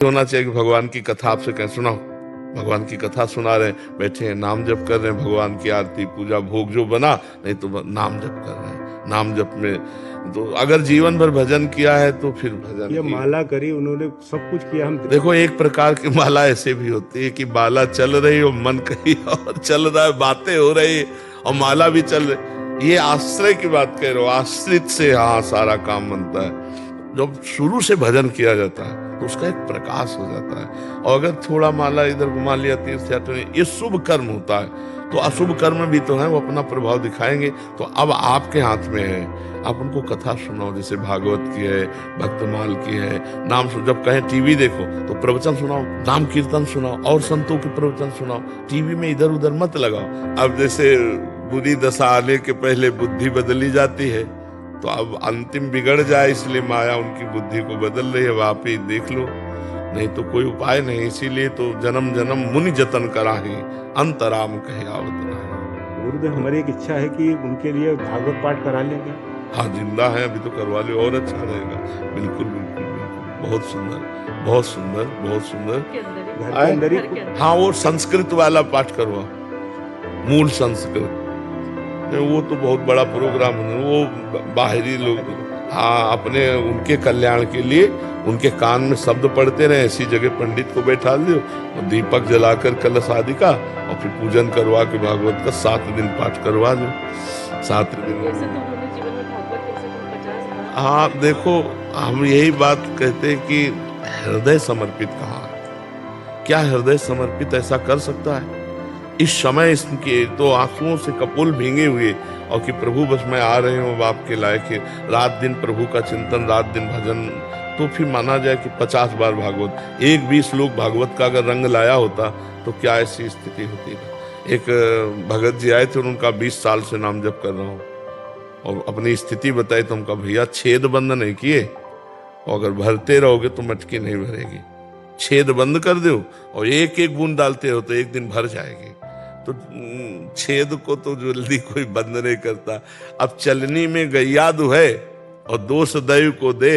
होना चाहिए कि भगवान की कथा आपसे कहीं सुनाओ, भगवान की कथा सुना रहे हैं, बैठे हैं नाम जप कर रहे हैं, भगवान की आरती पूजा भोग जो बना, नहीं तो नाम जप कर रहे हैं। नाम जप में तो अगर जीवन भर भजन किया है तो फिर भजन ये ही। माला करी उन्होंने, सब कुछ किया। हम देखो एक प्रकार की माला ऐसे भी होती है कि माला चल रही हो, मन कहीं और चल रहा है, बातें हो रही और माला भी चल रही। ये आश्रय की बात कह रहे हो, आश्रित से हाँ सारा काम बनता है। जब शुरू से भजन किया जाता है तो उसका एक प्रकाश हो जाता है। और अगर थोड़ा माला इधर घुमा लिया, तीर्थ यात्रा, ये शुभ कर्म होता है, तो अशुभ कर्म भी तो है, वो अपना प्रभाव दिखाएंगे। तो अब आपके हाथ में है, आप उनको कथा सुनाओ, जैसे भागवत की है, भक्तमाल की है, नाम सुन। जब कहें टीवी देखो तो प्रवचन सुनाओ, नाम कीर्तन सुनाओ और संतों के प्रवचन सुनाओ। टीवी में इधर उधर मत लगाओ। अब जैसे बुरी दशा आने के पहले बुद्धि बदली जाती है, तो अब अंतिम बिगड़ जाए इसलिए माया उनकी बुद्धि को बदल रही है। आप ही देख लो, नहीं तो कोई उपाय नहीं। इसीलिए तो जन्म जन्म मुनि जतन कराही, अंतराम कहे आवत नहीं। गुरुदेव, हमारी एक इच्छा है कि उनके लिए भागवत पाठ करा लेंगे। हाँ, जिंदा है अभी तो करवा लो, और अच्छा रहेगा। बिल्कुल बिल्कुल बिल्कुल, बहुत सुंदर बहुत सुंदर बहुत सुंदर। घर के अंदर ही। हाँ, वो संस्कृत वाला पाठ करवा, मूल संस्कृत। वो तो बहुत बड़ा प्रोग्राम है, वो बाहरी लोग हाँ अपने उनके कल्याण के लिए उनके कान में शब्द पढ़ते रहे। ऐसी जगह पंडित को बैठा दो और दीपक जलाकर कलश आदि का, और फिर पूजन करवा के भागवत का 7 दिन पाठ करवा दो। 7 दिन। हाँ देखो, हम यही बात कहते हैं कि हृदय समर्पित कहाँ है? क्या हृदय समर्पित ऐसा कर सकता है? इस समय इसके तो आंसुओं से कपोल भींगे हुए, और कि प्रभु बस मैं आ रहे हूँ, बाप के लायक है, रात दिन प्रभु का चिंतन, रात दिन भजन। तो फिर माना जाए कि 50 बार भागवत, एक 20 लोग भागवत का अगर रंग लाया होता तो क्या ऐसी स्थिति होती है। एक भगत जी आए थे, उनका 20 साल से नाम जप कर रहा हूँ, और अपनी स्थिति बताई तो उनका भैया छेद बंद नहीं किए, और अगर भरते रहोगे तो मटकी नहीं भरेगी। छेद बंद कर दो और एक एक बूंद डालते हो तो एक दिन भर जाएगी। तो छेद को तो जल्दी कोई बंद नहीं करता। अब चलनी में गैया दुहे और दोष दैव को दे,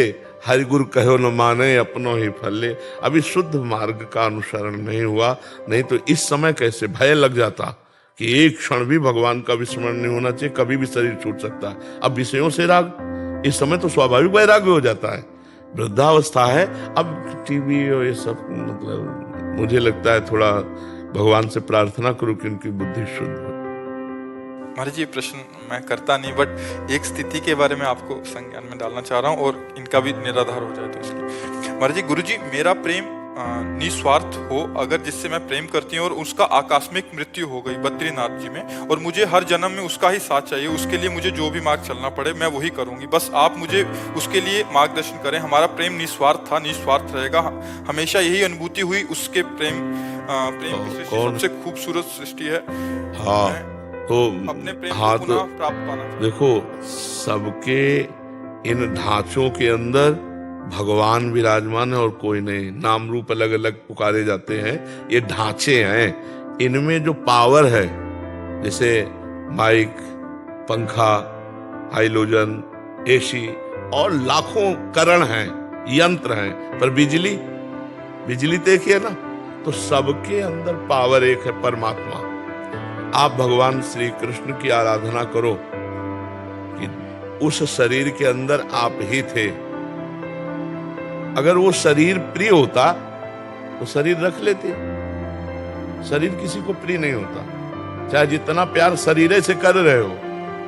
हरि गुरु कहो न माने अपनों ही फले। अभी शुद्ध मार्ग का अनुसरण नहीं हुआ, नहीं तो इस समय कैसे भय लग जाता कि एक क्षण भी भगवान का विस्मरण नहीं होना चाहिए, कभी भी शरीर छूट सकता है। अब विषयों से राग, इस समय तो स्वाभाविक वैराग्य हो जाता है, वृद्धावस्था है। अब टीवी और ये सब, मतलब मुझे लगता है थोड़ा भगवान से प्रार्थना करो कि उनकी बुद्धि शुद्ध हो। महाराज जी, प्रश्न मैं करता नहीं, बट एक स्थिति के बारे में आपको संज्ञान में डालना चाह रहा हूँ और इनका भी निराधार हो जाए तो इसलिए। महाराज जी, गुरु जी, मेरा प्रेम निस्वार्थ हो अगर जिससे मैं प्रेम करती हूँ और उसका आकस्मिक मृत्यु हो गई बद्रीनाथ जी में, और मुझे हर जन्म में उसका ही साथ चाहिए, उसके लिए मुझे जो भी मार्ग चलना पड़े मैं वही करूंगी, बस आप मुझे उसके लिए मार्गदर्शन करें। हमारा प्रेम निस्वार्थ था, निस्वार्थ रहेगा, हमेशा यही अनुभूति हुई उसके प्रेम की सृष्टि सबसे खूबसूरत सृष्टि है। हाँ, तो अपने प्रेम हाँ, को तो पुनः प्राप्त पाना। देखो, सबके इन ढांचों के अंदर भगवान विराजमान है और कोई नहीं। नाम रूप अलग अलग पुकारे जाते हैं, ये ढांचे हैं। इनमें जो पावर है, जैसे माइक, पंखा, हाइलोजन, एसी और लाखों करण हैं, यंत्र हैं, पर बिजली तो एक ही है ना। तो सबके अंदर पावर एक है, परमात्मा। आप भगवान श्री कृष्ण की आराधना करो कि उस शरीर के अंदर आप ही थे। अगर वो शरीर प्रिय होता तो शरीर रख लेते। शरीर किसी को प्रिय नहीं होता, चाहे जितना प्यार शरीर से कर रहे हो,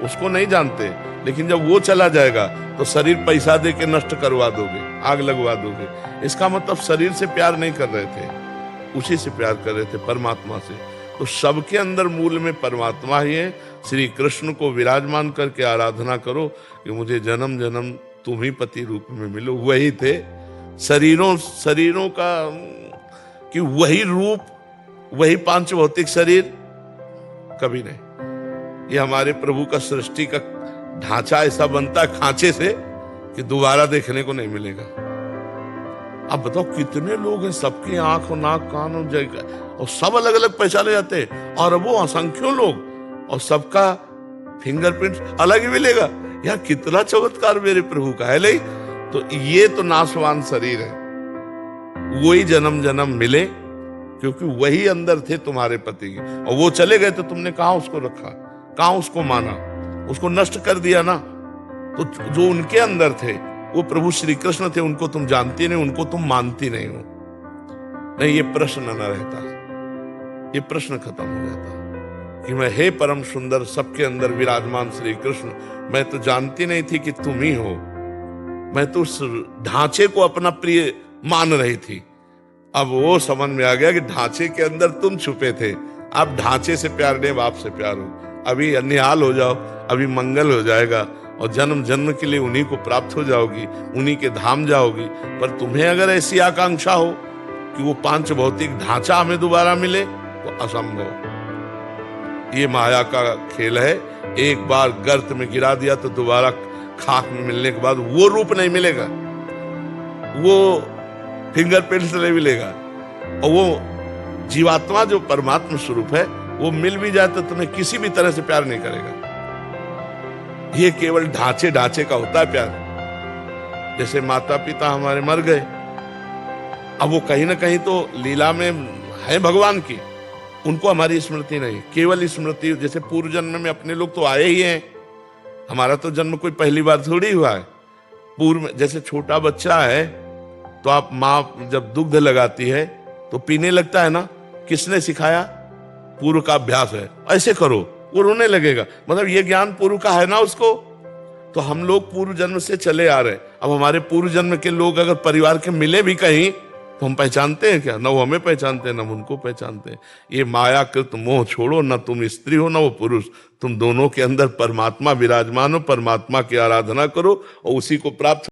उसको नहीं जानते। लेकिन जब वो चला जाएगा तो शरीर पैसा दे के नष्ट करवा दोगे, आग लगवा दोगे। इसका मतलब शरीर से प्यार नहीं कर रहे थे, उसी से प्यार कर रहे थे, परमात्मा से। तो सबके अंदर मूल में परमात्मा ही है। श्री कृष्ण को विराजमान करके आराधना करो कि मुझे जन्म जन्म तुम ही पति रूप में मिलो। वही थे शरीरों का, कि वही रूप, वही पांच भौतिक शरीर कभी नहीं। ये हमारे प्रभु का सृष्टि का ढांचा ऐसा बनता है खांचे से कि दोबारा देखने को नहीं मिलेगा। अब बताओ कितने लोग हैं, सबकी आंख और नाक कान और जगह, और सब अलग अलग पहचाने जाते हैं, और वो असंख्यों लोग, और सबका फिंगरप्रिंट अलग ही मिलेगा। यार कितना चमत्कार मेरे प्रभु का है। नहीं तो ये तो नाशवान शरीर है, वही जन्म जन्म मिले, क्योंकि वही अंदर थे तुम्हारे पति के, और वो चले गए तो तुमने कहां उसको रखा, कहां उसको माना, उसको नष्ट कर दिया ना। तो जो उनके अंदर थे वो प्रभु श्री कृष्ण थे, उनको तुम जानती नहीं, उनको तुम मानती नहीं हो। नहीं, ये प्रश्न न रहता, ये प्रश्न खत्म हो जाता कि मैं हे परम सुंदर सबके अंदर विराजमान श्री कृष्ण, मैं तो जानती नहीं थी कि तुम ही हो। मैं तो उस ढांचे को अपना प्रिय मान रही थी, अब वो समझ में आ गया कि ढांचे के अंदर तुम छुपे थे। अब ढांचे से प्यार नहीं, बाप से प्यार हो। अभी निहाल हो जाओ, अभी मंगल हो जाएगा, और जन्म जन्म के लिए उन्हीं को प्राप्त हो जाओगी, उन्हीं के धाम जाओगी। पर तुम्हें अगर ऐसी आकांक्षा हो कि वो पांच भौतिक ढांचा हमें दोबारा मिले, तो असंभव। ये माया का खेल है। एक बार गर्त में गिरा दिया तो दोबारा खाक में मिलने के बाद वो रूप नहीं मिलेगा, वो फिंगरप्रिंट नहीं मिलेगा, और वो जीवात्मा जो परमात्मा स्वरूप है वो मिल भी जाए तो तुम्हें किसी भी तरह से प्यार नहीं करेगा। ये केवल ढांचे ढांचे का होता है प्यार। जैसे माता पिता हमारे मर गए, अब वो कहीं ना कहीं तो लीला में है भगवान की, उनको हमारी स्मृति नहीं, केवल स्मृति। जैसे पूर्व जन्म में अपने लोग तो आए ही हैं, हमारा तो जन्म कोई पहली बार थोड़ी हुआ है। पूर्व में जैसे छोटा बच्चा है तो आप माँ जब दुग्ध लगाती है तो पीने लगता है ना, किसने सिखाया? पूर्व का अभ्यास है, ऐसे करो, वो रोने लगेगा। मतलब ये ज्ञान पूर्व का है ना उसको। तो हम लोग पूर्व जन्म से चले आ रहे, अब हमारे पूर्व जन्म के लोग अगर परिवार के मिले भी कहीं तो हम पहचानते हैं क्या? न वो हमें पहचानते हैं, न उनको पहचानते हैं। ये मायाकृत मोह छोड़ो, न तुम स्त्री हो न वो पुरुष, तुम दोनों के अंदर परमात्मा विराजमान हो, परमात्मा की आराधना करो और उसी को प्राप्त